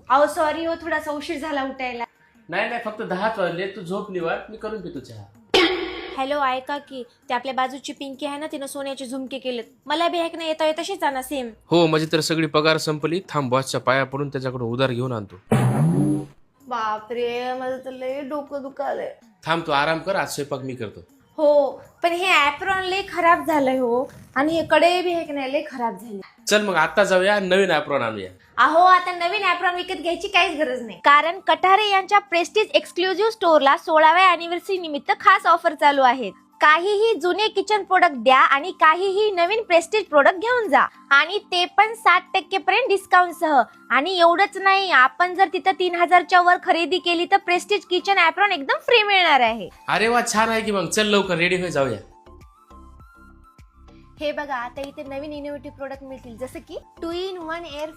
अहो सॉरी हो, थोडासा उशीर झाला उठायला. नाही नाही, फक्त 10 वाजले. तू झोप निवांत, मी करून पितो चहा. हॅलो, ऐका की ते आपल्या बाजूची पिंकी आहे ना, तिनं सोन्याचे झुमके केलेत. मला बी ऐक ना, येता तशीच ना सेम. हो, माझी तर सगळी पगार संपली. थांब, बॉसच्या पाया पडून त्याच्याकडून उधार घेऊन आणतो. बापरे, माझं तर लय डोकं दुखालंय. थांब, तू आराम कर, आज स्वयंपाक मी करतो. हो, पण हे ऍप्रॉन लय खराब झालंय हो, आणि हे कडे बी हे की नाही लय खराब झाले. चल मग आता जाऊया, नवीन ॲप्रॉन आणूया. अहो, आता नवीन ऍप्रॉन विकत घ्यायची काहीच गरज नाही, कारण कठारे यांच्या प्रेस्टिज एक्सक्लुझिव्ह स्टोअरला 16व्या अॅनिव्हर्सरी निमित्त खास ऑफर चालू आहेत. काहीही जुने किचन प्रोडक्ट द्या आणि काहीही नवीन प्रेस्टिज प्रोडक्ट घेऊन जा, आणि ते पण 60% पर्यंत डिस्काउंट सह. आणि एवढंच नाही, आपण जर तिथं 3000च्या वर खरेदी केली तर प्रेस्टिज किचन ऍप्रॉन एकदम फ्री मिळणार आहे. अरे वा, छान आहे की. मग चल लवकर रेडी होय, जाऊया. हे बघा, आता इथे नवीन इनोव्हेटिव्ह प्रोडक्ट मिळतील, जसं की 2 in 1 एअर